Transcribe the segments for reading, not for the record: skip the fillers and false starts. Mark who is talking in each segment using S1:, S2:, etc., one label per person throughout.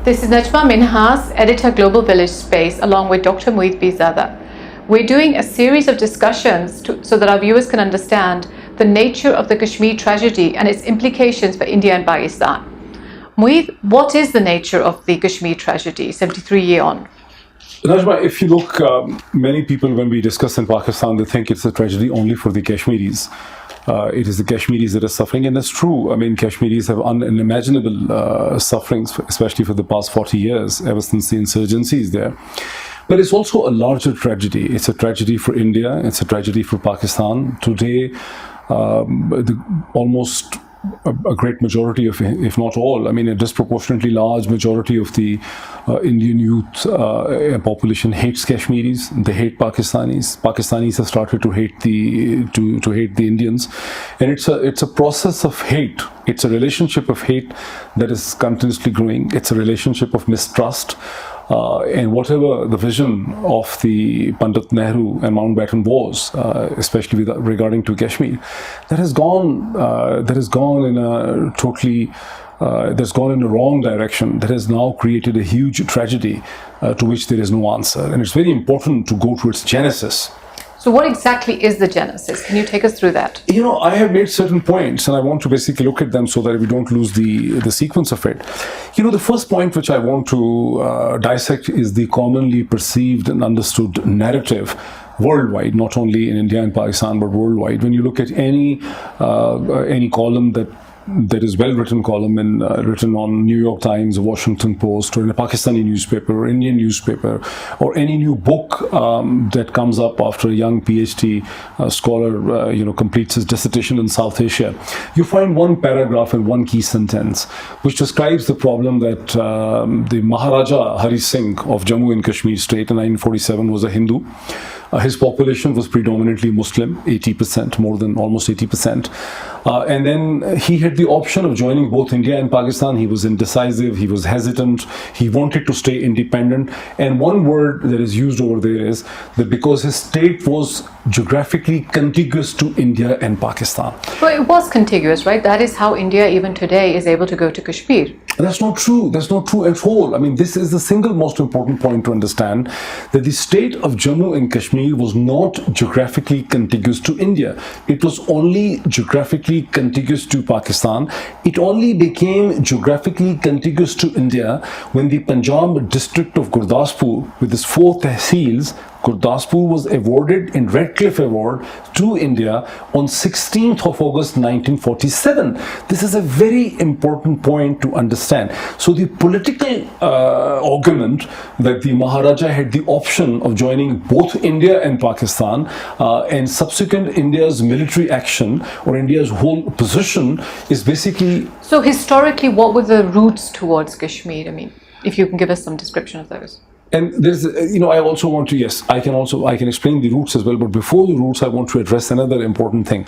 S1: This is Najma Minhas, editor Global Village Space, along with Dr. Moeed Pirzada. We're doing a series of discussions so that our viewers can understand the nature of the Kashmir tragedy and its implications for India and Pakistan. Moeed, what is the nature of the Kashmir tragedy 73 years on?
S2: Najma, if you look, many people when we discuss in Pakistan, they think it's a tragedy only for the Kashmiris. It is the Kashmiris that are suffering, and that's true. I mean, Kashmiris have unimaginable sufferings, especially for the past 40 years, ever since the insurgency is there. But it's also a larger tragedy. It's a tragedy for India. It's a tragedy for Pakistan. Today, almost a great majority of, if not all, I mean a disproportionately large majority of the Indian youth population hates Kashmiris. They hate Pakistanis. Pakistanis have started to hate the Indians, and it's a process of hate. It's a relationship of hate that is continuously growing. It's a relationship of mistrust. And whatever the vision of the Pandit Nehru and Mountbatten was, especially regarding to Kashmir, that has gone in a totally, that's gone in the wrong direction. That has now created a huge tragedy to which there is no answer. And it's very important to go to its genesis.
S1: So what exactly is the genesis? Can you take us through that?
S2: You know, I have made certain points and I want to basically look at them so that we don't lose the sequence of it. You know, the first point which I want to dissect is the commonly perceived and understood narrative worldwide, not only in India and Pakistan, but worldwide. When you look at any column that is well-written column and written on New York Times, Washington Post, or in a Pakistani newspaper, or Indian newspaper, or any new book that comes up after a young PhD scholar, completes his dissertation in South Asia, you find one paragraph and one key sentence which describes the problem that the Maharaja Hari Singh of Jammu and Kashmir state in 1947 was a Hindu. His population was predominantly Muslim, 80%, almost 80%. And then he had the option of joining both India and Pakistan. He was indecisive, he was hesitant, he wanted to stay independent. And one word that is used over there is that because his state was geographically contiguous to India and Pakistan.
S1: Well, it was contiguous, right? That is how India even today is able to go to Kashmir.
S2: That's not true. That's not true at all. I mean, this is the single most important point to understand, that the state of Jammu and Kashmir was not geographically contiguous to India. It was only geographically contiguous to Pakistan. It only became geographically contiguous to India when the Punjab district of Gurdaspur, with its 4 tehsils, Gurdaspur was awarded in Radcliffe Award to India on 16th of August 1947. This is a very important point to understand. So the political argument that the Maharaja had the option of joining both India and Pakistan, and subsequent India's military action or India's whole position is basically...
S1: So historically, what were the routes towards Kashmir? I mean, if you can give us some description of those.
S2: And there's, I also want to, yes, I can explain the roots as well, but before the roots, I want to address another important thing.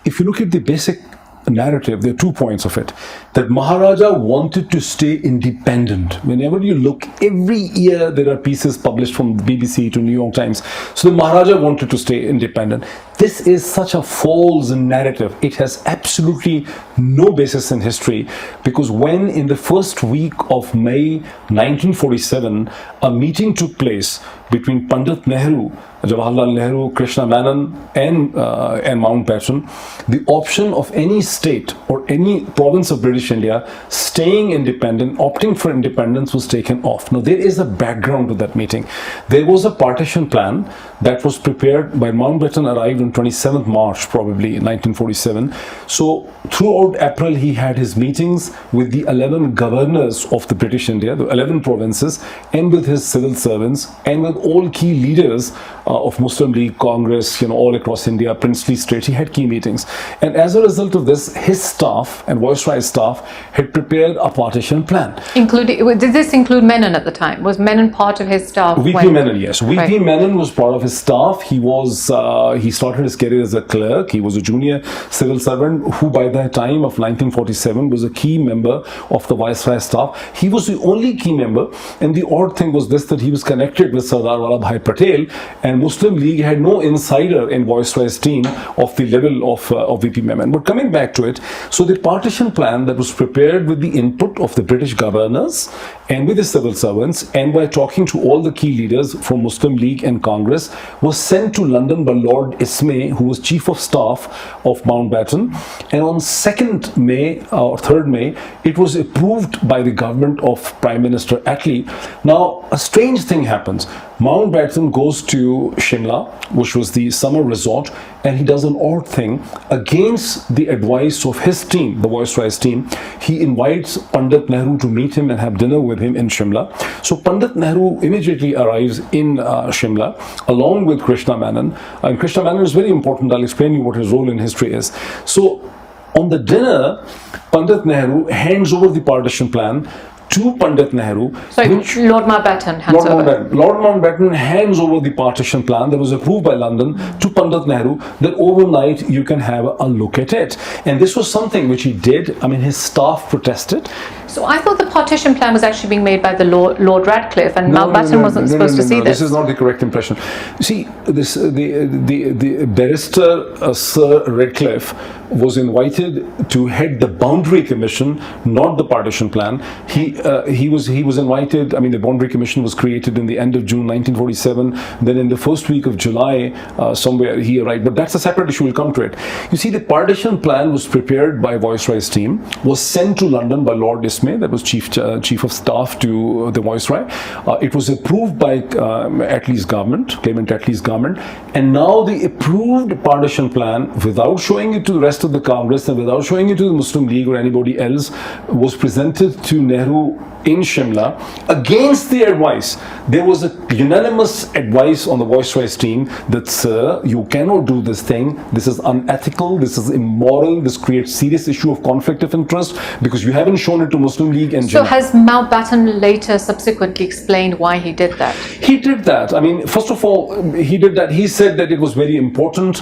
S2: If you look at the basic narrative, there are 2 points of it. That Maharaja wanted to stay independent. Whenever you look, every year there are pieces published from BBC to New York Times. So the Maharaja wanted to stay independent. This is such a false narrative. It has absolutely no basis in history, because when in the first week of May 1947, a meeting took place between Pandit Nehru, Jawaharlal Nehru, Krishna Menon, and Mountbatten, the option of any state or any province of British India staying independent, opting for independence, was taken off. Now, there is a background to that meeting. There was a partition plan that was prepared by Mountbatten, arrived on 27th March, probably in 1947. So throughout April, he had his meetings with the 11 governors of the British India, the 11 provinces, and with his civil servants, and with all key leaders of Muslim League, Congress, all across India, princely states. He had key meetings. And as a result of this, his staff and Viceroy's staff had prepared a partition plan.
S1: Did this include Menon at the time? Was Menon part of his staff?
S2: VP Menon, yes. VP Menon was part of his staff. He started his career as a clerk. He was a junior civil servant who by the time of 1947 was a key member of the Viceroy staff. He was the only key member, and the odd thing was this, that he was connected with Sardar Sardar Vallabhbhai Patel, and Muslim League had no insider in Viceroy's team of the level of VP Memon. But coming back to it, so the partition plan that was prepared with the input of the British governors and with the civil servants, and by talking to all the key leaders from Muslim League and Congress, was sent to London by Lord Ismay, who was Chief of Staff of Mountbatten, and on 2nd May or 3rd May, it was approved by the government of Prime Minister Attlee. Now, a strange thing happens. Mountbatten goes to Simla, which was the summer resort, and he does an odd thing. Against the advice of his team, the Viceroy's team, he invites Pandit Nehru to meet him and have dinner with him in Simla. So Pandit Nehru immediately arrives in Simla along with Krishna Menon. And Krishna Menon is very important. I'll explain you what his role in history is. So on the dinner, Pandit Nehru hands over the partition plan to Pandit Nehru.
S1: Sorry, Lord Mountbatten hands over.
S2: Lord Mountbatten hands over the partition plan that was approved by London to Pandit Nehru, that overnight you can have a look at it. And this was something which he did. I mean, his staff protested.
S1: So I thought the partition plan was actually being made by the Lord Radcliffe, and Mountbatten wasn't supposed to see this.
S2: This is not the correct impression. See, the barrister Sir Radcliffe was invited to head the Boundary Commission, not the partition plan. He was invited. I mean, the Boundary Commission was created in the end of June 1947. Then in the first week of July, somewhere he arrived. But that's a separate issue. We'll come to it. You see, the partition plan was prepared by Viceroy's team, was sent to London by Lord Ismay, that was chief of staff to the Viceroy. It was approved by Attlee's government, Clement Attlee's government, and now the approved partition plan, without showing it to the rest of the Congress and without showing it to the Muslim League or anybody else, was presented to Nehru in Simla against the advice. There was a unanimous advice on the Viceroy's team that, sir, you cannot do this thing. This is unethical. This is immoral. This creates serious issue of conflict of interest because you haven't shown it to Muslim League and
S1: So
S2: Jinnah.
S1: has Mountbatten later subsequently explained why he did that?
S2: He did that. I mean, first of all, he did that. He said that it was very important.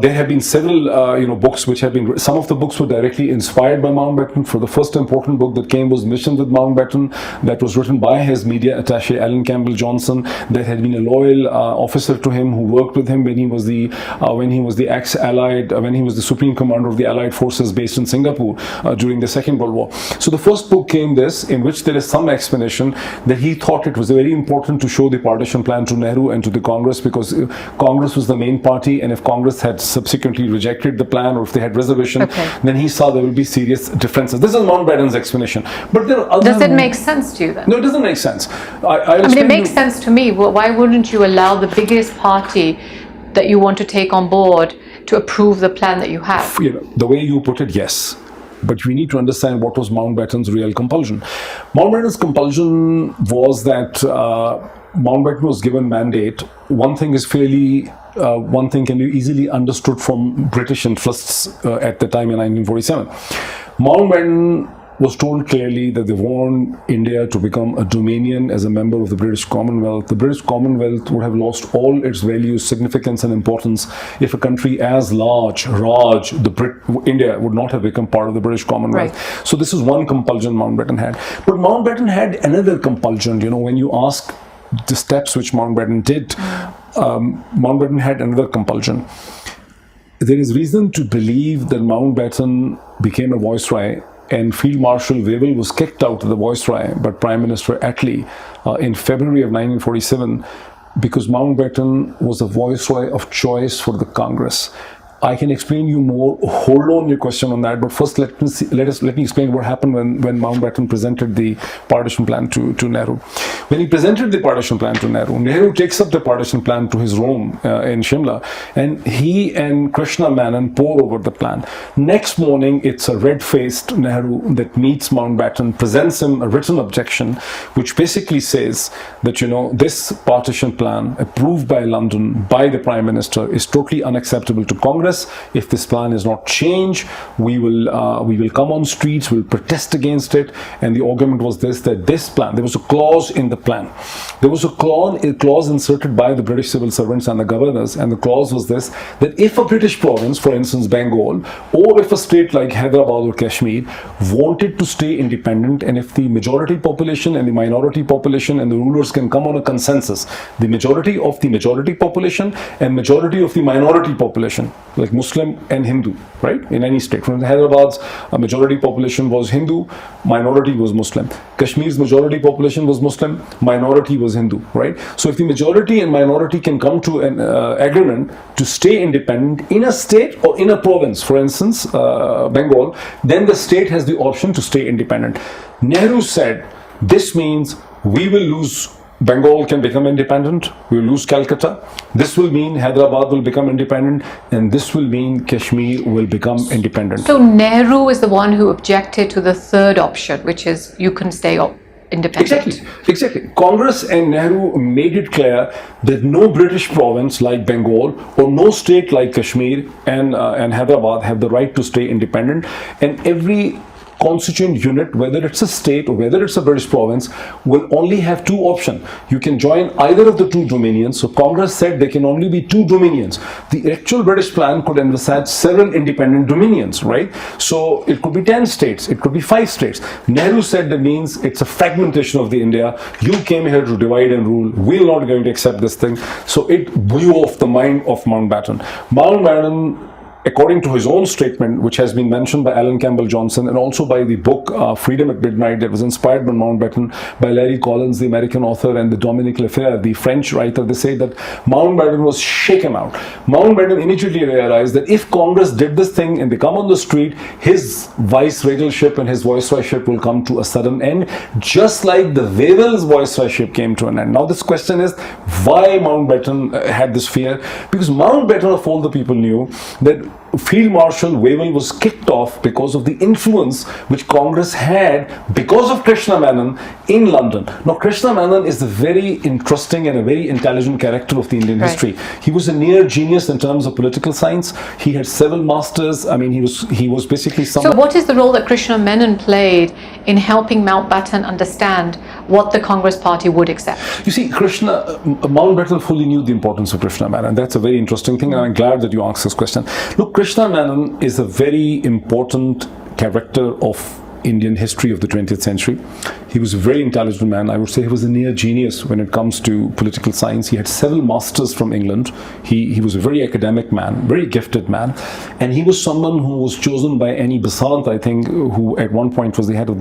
S2: There have been several, books which have been. Some of the books were directly inspired by Mountbatten. For the first important book that came was Mission with Mountbatten, that was written by his media attaché Alan Campbell Johnson. That had been a loyal officer to him who worked with him when he was the ex-Allied, when he was the Supreme Commander of the Allied forces based in Singapore during the Second World War. So the first book came this, in which there is some explanation that he thought it was very important to show the partition plan to Nehru and to the Congress, because Congress was the main party, and if Congress had subsequently rejected the plan or if they had reservation, then he saw there will be serious differences. This is Mountbatten's explanation. But there are other.
S1: Does it make sense to you then?
S2: No, it doesn't make sense.
S1: I mean, it makes sense to me. Why wouldn't you allow the biggest party that you want to take on board to approve the plan that you have?
S2: The way you put it, yes. But we need to understand what was Mountbatten's real compulsion. Mountbatten's compulsion was that Mountbatten was given mandate. One thing can be easily understood from British interests at the time in 1947. Mountbatten was told clearly that they want India to become a dominion as a member of the British Commonwealth. The British Commonwealth would have lost all its value, significance and importance if a country as large, India, would not have become part of the British Commonwealth. Right. So this is one compulsion Mountbatten had. But Mountbatten had another compulsion. When you ask the steps which Mountbatten did, Mountbatten had another compulsion. There is reason to believe that Mountbatten became a viceroy, and Field Marshal Wavell was kicked out of the Viceroy by Prime Minister Attlee in February of 1947 because Mountbatten was the Viceroy of choice for the Congress. I can explain you more. Hold on your question on that, but first let me explain what happened when Mountbatten presented the partition plan to Nehru. When he presented the partition plan to Nehru, Nehru takes up the partition plan to his room in Simla, and he and Krishna Menon pore over the plan. Next morning, it's a red-faced Nehru that meets Mountbatten, presents him a written objection, which basically says that, this partition plan approved by London, by the Prime Minister, is totally unacceptable to Congress. Congress. If this plan is not changed, we will come on streets, we'll protest against it. And the argument was this, that this plan, there was a clause in the plan. There was a clause inserted by the British civil servants and the governors, and the clause was this, that if a British province, for instance Bengal, or if a state like Hyderabad or Kashmir wanted to stay independent, and if the majority population and the minority population and the rulers can come on a consensus, the majority of the majority population and majority of the minority population, like Muslim and Hindu, right, in any state. For Hyderabad's majority population was Hindu, minority was Muslim. Kashmir's majority population was Muslim, minority was Hindu, right? So if the majority and minority can come to an agreement to stay independent in a state or in a province, for instance, Bengal, then the state has the option to stay independent. Nehru said, this means we will lose Bengal can become independent, we will lose Calcutta. This will mean Hyderabad will become independent, and this will mean Kashmir will become independent.
S1: So Nehru is the one who objected to the third option, which is you can stay independent.
S2: Exactly. Congress and Nehru made it clear that no British province like Bengal or no state like Kashmir and Hyderabad have the right to stay independent, and every constituent unit, whether it's a state or whether it's a British province, will only have two options. You can join either of the two dominions. So Congress said there can only be two dominions. The actual British plan could envisage several independent dominions, right? So it could be 10 states, it could be 5 states. Nehru said that means it's a fragmentation of the India. You came here to divide and rule. We're not going to accept this thing. So it blew off the mind of Mountbatten. Mountbatten, according to his own statement, which has been mentioned by Alan Campbell Johnson and also by the book Freedom at Midnight, that was inspired by Mountbatten, by Larry Collins, the American author, and the Dominique Lefebvre, the French writer, they say that Mountbatten was shaken out. Mountbatten immediately realized that if Congress did this thing and they come on the street, his vice-regalship and his viceroyship will come to a sudden end, just like the Wavell's viceroyship came to an end. Now this question is, why Mountbatten had this fear? Because Mountbatten, of all the people, knew that Field Marshal Wavell was kicked off because of the influence which Congress had because of Krishna Menon in London. Now, Krishna Menon is a very interesting and a very intelligent character of the Indian history. He was a near genius in terms of political science. He had several masters. I mean, he was basically someone.
S1: So what is the role that Krishna Menon played in helping Mountbatten understand what the Congress party would accept?
S2: You see, Mountbatten fully knew the importance of Krishna Menon. That's a very interesting thing, and I'm glad that you asked this question. Look, Krishna Menon is a very important character of Indian history of the 20th century. He was a very intelligent man. I would say he was a near genius when it comes to political science. He had several masters from England. He was a very academic man, very gifted man. And he was someone who was chosen by Annie Besant, I think, who at one point was the head of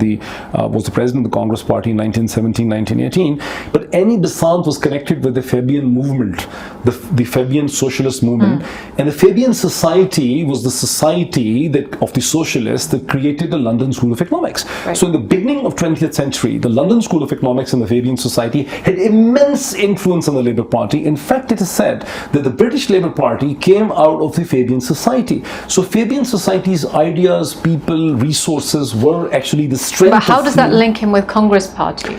S2: was the president of the Congress Party in 1917, 1918. But Annie Besant was connected with the Fabian movement, the Fabian socialist movement. And the Fabian Society was the society of the socialists that created the London School of Economics.
S1: Right.
S2: So in the beginning of 20th century, the London School of Economics and the Fabian Society had immense influence on the Labour Party. In fact, it is said that the British Labour Party came out of the Fabian Society. So Fabian Society's ideas, people, resources were actually the strength.
S1: But how does that link him with Congress Party?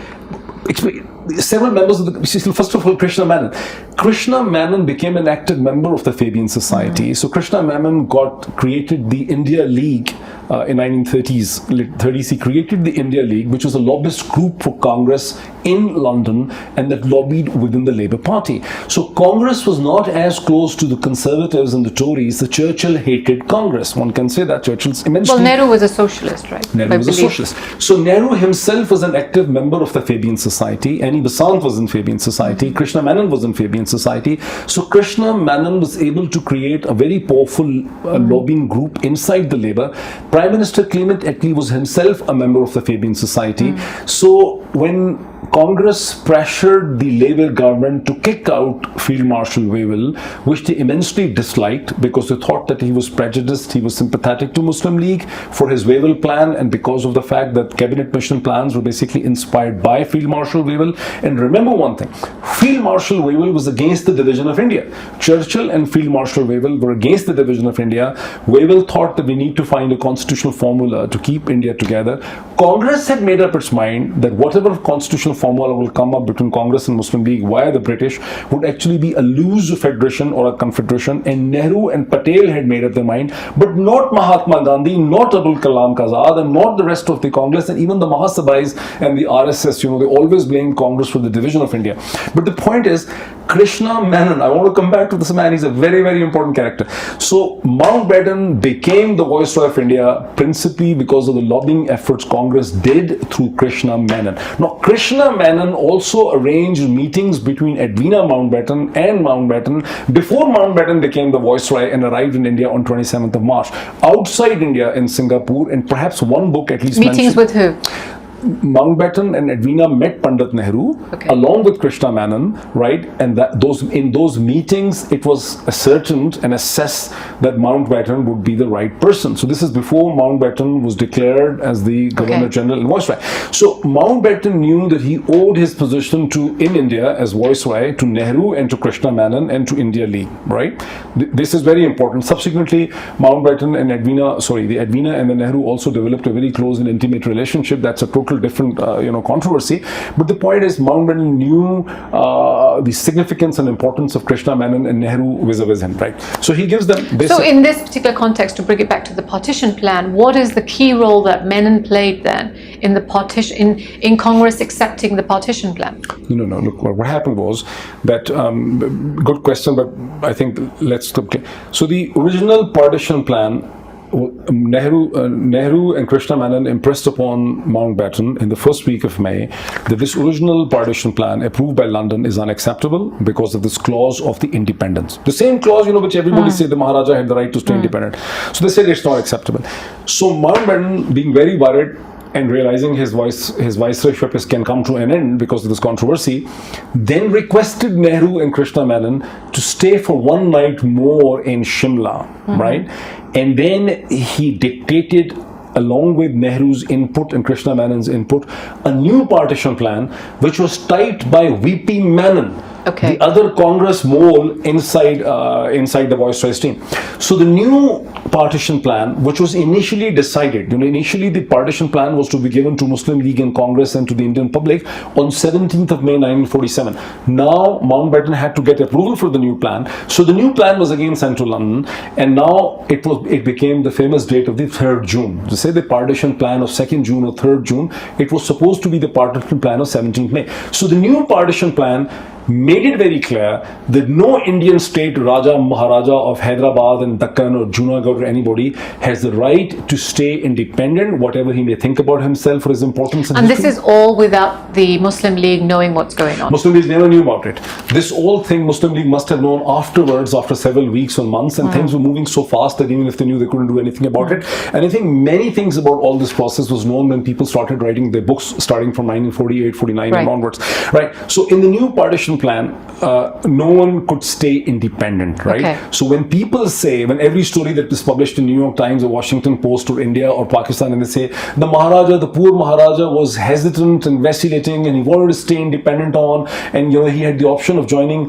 S2: Several members of the, first of all, Krishna Menon. Krishna Menon became an active member of the Fabian Society. So Krishna Menon created the India League in 1930s. He created the India League, which was a lobbyist group for Congress in London, and that lobbied within the Labour Party. So Congress was not as close to the Conservatives and the Tories. The Churchill hated Congress. One can say that Churchill's immensely.
S1: Well, Nehru was a socialist, right?
S2: Nehru was a socialist. So Nehru himself was an active member of the Fabian Society. Annie Besant was in Fabian Society. Krishna Menon was in Fabian Society. So Krishna Menon was able to create a very powerful lobbying group inside the Labour. Prime Minister Clement Attlee was himself a member of the Fabian Society. So when Congress pressured the Labour government to kick out Field Marshal Wavell, which they immensely disliked because they thought that he was prejudiced, he was sympathetic to Muslim League for his Wavell plan, and because of the fact that cabinet mission plans were basically inspired by Field Marshal Wavell. And remember one thing, Field Marshal Wavell was against the division of India. Churchill and Field Marshal Wavell were against the division of India. Wavell thought that we need to find a constitutional formula to keep India together. Congress had made up its mind that whatever constitutional constitutional formula will come up between Congress and Muslim League via the British would actually be a loose federation or a confederation, and Nehru and Patel had made up their mind, but not Mahatma Gandhi, not Abul Kalam Azad, and not the rest of the Congress, and even the Mahasabhais and the RSS, they always blame Congress for the division of India. But the point is, Krishna Menon, I want to come back to this man, he's a very, very important character. So Mountbatten became the Viceroy of India principally because of the lobbying efforts Congress did through Krishna Menon. Now, Krishna Menon also arranged meetings between Edwina Mountbatten and Mountbatten before Mountbatten became the Viceroy and arrived in India on 27th of March. Outside India in Singapore, and perhaps one book at least
S1: meetings with who?
S2: Mountbatten and Edwina met Pandit Nehru along with Krishna Menon, right? And in those meetings, it was ascertained and assessed that Mountbatten would be the right person. So this is before Mountbatten was declared as the Governor General and Viceroy. So Mountbatten knew that he owed his position in India as Viceroy to Nehru and to Krishna Menon and to India League, right? This is very important. Subsequently, Mountbatten and the Edwina and the Nehru also developed a very close and intimate relationship. That's a total different controversy, but the point is Mountbatten knew the significance and importance of Krishna Menon and Nehru vis-a-vis him, right? So he gives them basic. So
S1: in this particular context, to bring it back to the partition plan, what is the key role that Menon played then in the partition in Congress accepting the partition plan?
S2: No. Look, what happened was that good question, but I think let's stop. So the original partition plan, Nehru and Krishna Menon impressed upon Mountbatten in the first week of May that this original partition plan approved by London is unacceptable because of this clause of the independence. The same clause, which everybody said the Maharaja had the right to stay independent. So they said it's not acceptable. So Mountbatten, being very worried and realizing his viceroyship can come to an end because of this controversy, then requested Nehru and Krishna Menon to stay for one night more in Simla, right? And then he dictated, along with Nehru's input and Krishna Menon's input, a new partition plan which was typed by VP Menon, the other Congress mole inside the Viceroy's team. So the new partition plan, which was initially decided, initially the partition plan was to be given to Muslim League and Congress and to the Indian public on 17th of May 1947. Now Mountbatten had to get approval for the new plan. So the new plan was again sent to London, and now it became the famous date of the 3rd June. To say the partition plan of 2nd June or 3rd June, it was supposed to be the partition plan of 17th May. So the new partition plan made it very clear that no Indian state Raja Maharaja of Hyderabad and Deccan or Junagadh or anybody has the right to stay independent, whatever he may think about himself or his importance in
S1: history.
S2: This
S1: is all without the Muslim League knowing what's going on.
S2: Muslim League never knew about it. This whole thing Muslim League must have known afterwards, after several weeks or months, and things were moving so fast that even if they knew, they couldn't do anything about it. And I think many things about all this process was known when people started writing their books starting from 1948, 49 and onwards. Right. So in the new partition plan, no one could stay independent, right? So when people say, when every story that is published in New York Times or Washington Post or India or Pakistan, and they say the Maharaja, the poor Maharaja was hesitant and vacillating and he wanted to stay independent and he had the option of joining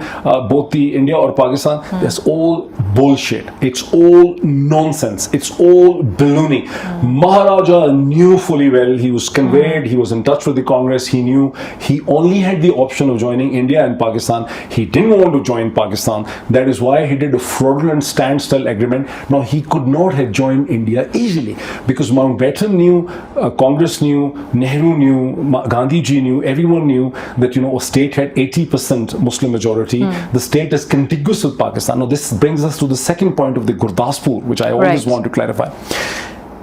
S2: both the India or Pakistan, that's all bullshit. It's all nonsense. It's all baloney. Maharaja knew fully well, he was conveyed, he was in touch with the Congress, he knew he only had the option of joining India and Pakistan. He didn't want to join Pakistan. That is why he did a fraudulent standstill agreement. Now, he could not have joined India easily because Mountbatten knew, Congress knew, Nehru knew, Gandhi ji knew, everyone knew that, a state had 80% Muslim majority. The state is contiguous with Pakistan. Now, this brings us to the second point of the Gurdaspur, which I always want to clarify.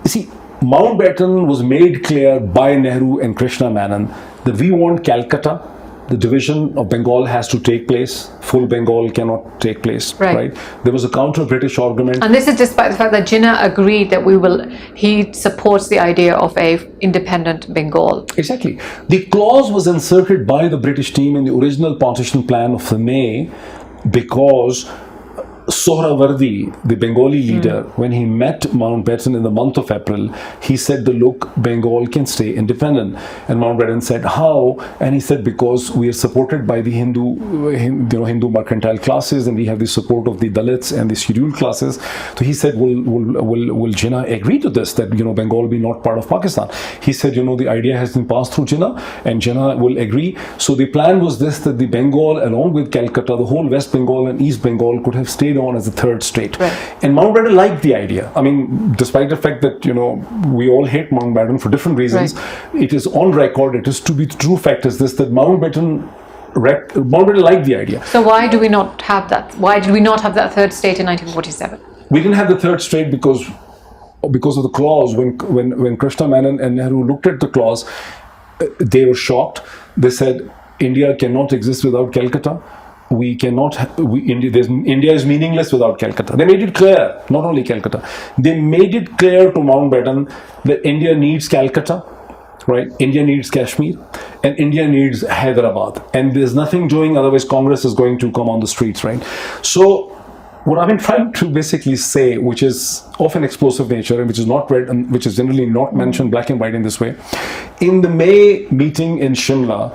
S2: You see, Mountbatten was made clear by Nehru and Krishna Menon that we want Calcutta. The division of Bengal has to take place. Full Bengal cannot take place, right? There was a counter-British argument.
S1: And this is despite the fact that Jinnah agreed that he supports the idea of a independent Bengal.
S2: Exactly. The clause was inserted by the British team in the original partition plan of the May because Sohrawardi, the Bengali leader, when he met Mountbatten in the month of April, he said, look, Bengal can stay independent. And Mountbatten said, how? And he said, because we are supported by the Hindu mercantile classes, and we have the support of the Dalits and the scheduled classes. So he said, will Jinnah agree to this, that Bengal will be not part of Pakistan? He said, the idea has been passed through Jinnah, and Jinnah will agree. So the plan was this, that the Bengal, along with Calcutta, the whole West Bengal and East Bengal could have stayed on as a third state.
S1: Right.
S2: And Mountbatten liked the idea. I mean, despite the fact that, we all hate Mountbatten for different reasons, right, it is on record, it is to be the true fact is this, that Mountbatten liked the idea.
S1: So why do we not have that? Why did we not have that third state in 1947?
S2: We didn't have the third state because of the clause. When Krishna Menon and Nehru looked at the clause, they were shocked. They said, India cannot exist without Calcutta. India is meaningless without Calcutta. They made it clear, not only Calcutta. They made it clear to Mountbatten that India needs Calcutta, right? India needs Kashmir, and India needs Hyderabad. And there's nothing doing, otherwise Congress is going to come on the streets, right? So what I've been trying to basically say, which is of an explosive nature and which is not read and which is generally not mentioned black and white in this way, in the May meeting in Simla,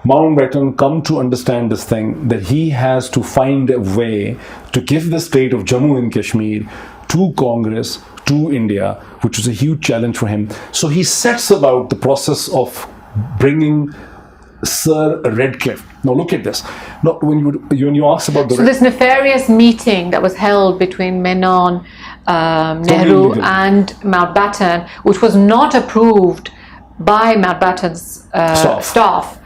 S2: Mountbatten come to understand this thing, that he has to find a way to give the state of Jammu and Kashmir to Congress, to India, which was a huge challenge for him. So he sets about the process of bringing Sir Radcliffe. Now look at this. Now, when you ask about
S1: this nefarious meeting that was held between Menon, Nehru and Mountbatten, which was not approved by Mountbatten's staff,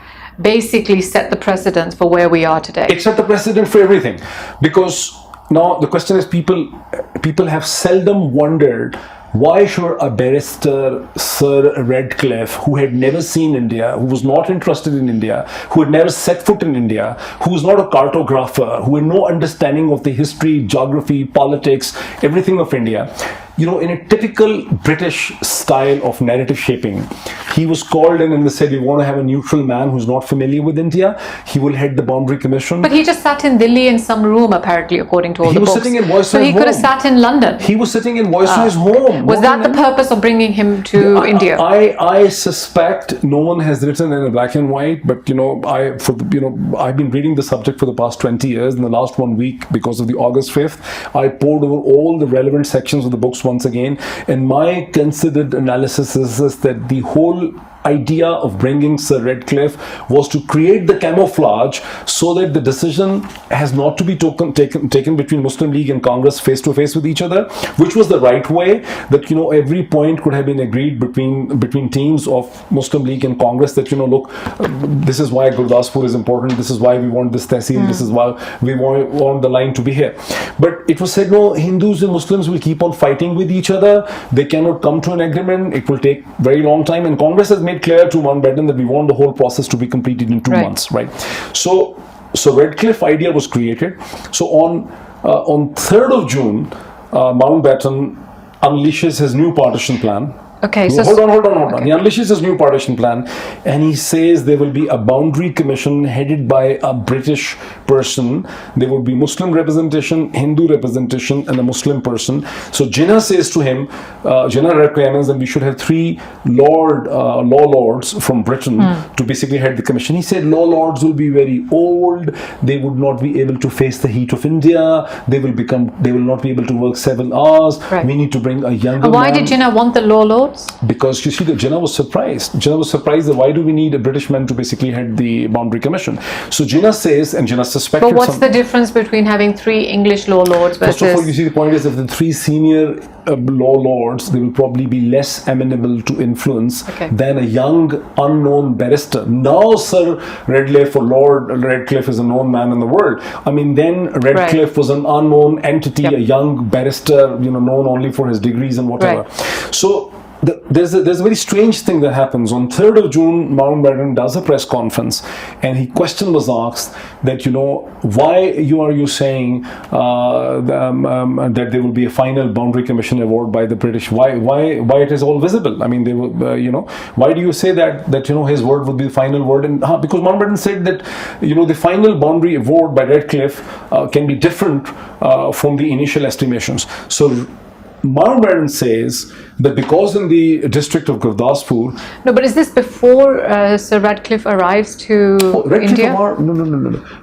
S1: basically set the precedent for where we are today.
S2: It set the precedent for everything, because now the question is, people have seldom wondered, why should a barrister, Sir Radcliffe, who had never seen India, who was not interested in India, who had never set foot in India, who was not a cartographer, who had no understanding of the history, geography, politics, everything of India, in a typical British style of narrative shaping, he was called in and they said, we want to have a neutral man who's not familiar with India. He will head the Boundary Commission.
S1: But he just sat in Delhi in some room, apparently, according to all the books.
S2: He was sitting in Viceroy's home.
S1: So he could have sat in London.
S2: He was sitting in Viceroy's home.
S1: Was that the purpose of bringing him to India?
S2: I suspect no one has written in a black and white, but I've been reading the subject for the past 20 years. In the last 1 week, because of the August 5th, I poured over all the relevant sections of the books once again, and my considered analysis is that the whole idea of bringing Sir Radcliffe was to create the camouflage so that the decision has not to be taken between Muslim League and Congress face to face with each other, which was the right way, that every point could have been agreed between teams of Muslim League and Congress, that look, this is why Gurdaspur is important, this is why we want this tehsil, this is why we want the line to be here. But it was said, no, Hindus and Muslims will keep on fighting with each other, they cannot come to an agreement, it will take very long time, and Congress has made clear to Mountbatten that we want the whole process to be completed in 2 months, right? So Radcliffe idea was created. So on 3rd of June, Mountbatten unleashes his new partition plan.
S1: Okay, so
S2: hold on. Okay. He unleashes his new partition plan, and he says there will be a boundary commission headed by a British person. There will be Muslim representation, Hindu representation, and a Muslim person. So Jinnah says to him, Jinnah recommends that we should have 3 law lords from Britain to basically head the commission. He said law lords will be very old. They would not be able to face the heat of India. They will not be able to work 7 hours. Right. We need to bring a younger
S1: Why
S2: man.
S1: did Jinnah want the law lords?
S2: Because you see, that Jinnah was surprised. Jinnah was surprised that why do we need a British man to basically head the boundary commission? So Jinnah says, and Jinnah suspected.
S1: But what's the difference between having 3 English law lords versus?
S2: First of all, you see, the point is that the 3 senior law lords, they will probably be less amenable to influence than a young, unknown barrister. Now, Sir Radcliffe or Lord Radcliffe is a known man in the world. I mean, then Radcliffe was an unknown entity, a young barrister, known only for his degrees and whatever. So there's a very strange thing that happens. On 3rd of June, Mountbatten does a press conference, and he question was asked that, why are you saying that there will be a final boundary commission award by the British? Why it is all visible? I mean, they will, why do you say that his word would be the final word? And because Mountbatten said that the final boundary award by Radcliffe can be different from the initial estimations. So Mountbatten says that because in the district of Gurdaspur...
S1: No, but is this before Sir Radcliffe arrives to India?
S2: No.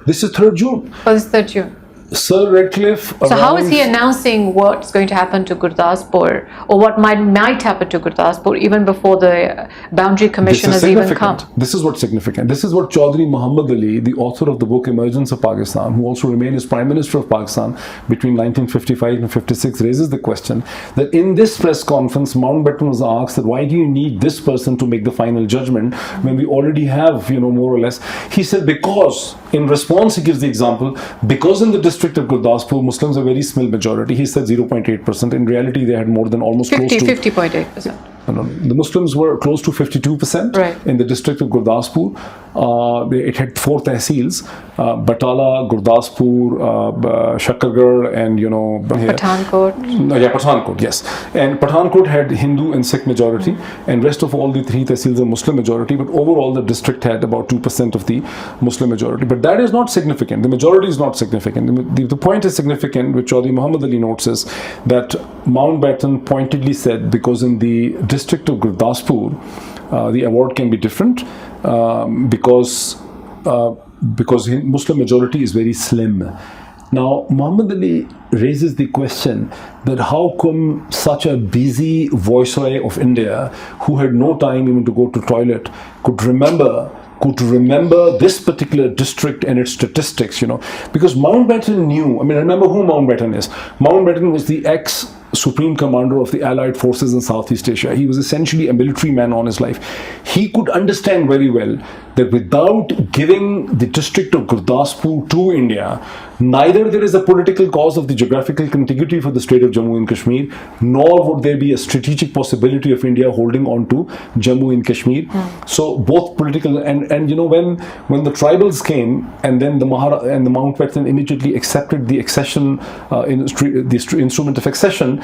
S2: This is 3rd June.
S1: Oh, this is 3rd June.
S2: Sir Radcliffe
S1: So how is he announcing what's going to happen to Gurdaspur, or what might happen to Gurdaspur even before the boundary commission has even come?
S2: This is what's significant. This is what Chaudhry Muhammad Ali, the author of the book Emergence of Pakistan, who also remained as Prime Minister of Pakistan between 1955 and 56, raises the question that in this press conference, Mountbatten was asked that why do you need this person to make the final judgment when we already have, more or less. He said because, in response he gives the example, because in the district of Gurdaspur, Muslims are a very small majority. He said 0.8%. In reality, they had more than almost
S1: 50.8%.
S2: The Muslims were close to 52% in the district of Gurdaspur. It had 4 tehsils, Batala, Gurdaspur, Shakkargarh, and
S1: Pathankot.
S2: Pathankot, yes. And Pathankot had Hindu and Sikh majority, and rest of all the 3 tehsils are Muslim majority. But overall, the district had about 2% of the Muslim majority. But that is not significant. The majority is not significant. The point is significant, which Chaudhry Muhammad Ali notes, is that Mountbatten pointedly said because in the district of Gurdaspur, the award can be different because Muslim majority is very slim. Now, Muhammad Ali raises the question that how come such a busy Viceroy of India, who had no time even to go to toilet, could remember this particular district and its statistics, because Mountbatten knew, remember who Mountbatten is. Mountbatten was the ex-supreme commander of the Allied forces in Southeast Asia. He was essentially a military man on his life. He could understand very well that without giving the district of Gurdaspur to India, neither there is a political cause of the geographical contiguity for the state of Jammu and Kashmir, nor would there be a strategic possibility of India holding on to Jammu and Kashmir. So both political and when the tribals came, and then the Mountbatten immediately accepted the accession, the instrument of accession.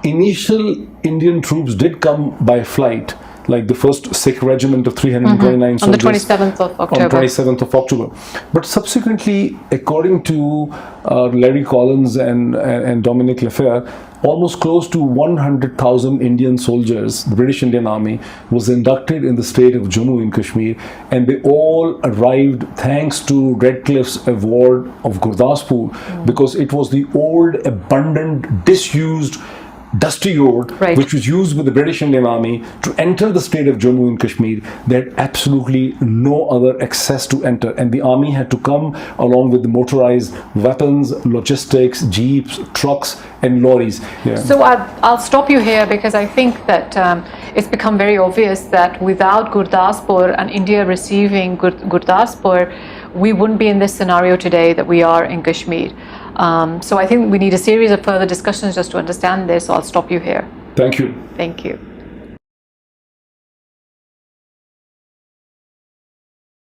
S2: Initial Indian troops did come by flight, like the first Sikh regiment of 329 soldiers.
S1: On the 27th of October.
S2: On 27th of October. But subsequently, according to Larry Collins and Dominic Lefebvre, almost close to 100,000 Indian soldiers, the British Indian Army, was inducted in the state of Jammu and Kashmir, and they all arrived thanks to Radcliffe's Award of Gurdaspur, because it was the old, abundant, disused, dusty road, which was used with the British Indian Army to enter the state of Jammu and Kashmir. They had absolutely no other access to enter, and the army had to come along with the motorized weapons, logistics, jeeps, trucks, and lorries.
S1: So I'll stop you here, because I think that it's become very obvious that without Gurdaspur and India receiving Gurdaspur, we wouldn't be in this scenario today that we are in Kashmir. So I think we need a series of further discussions just to understand this. So I'll stop you here.
S2: Thank you.
S1: Thank you.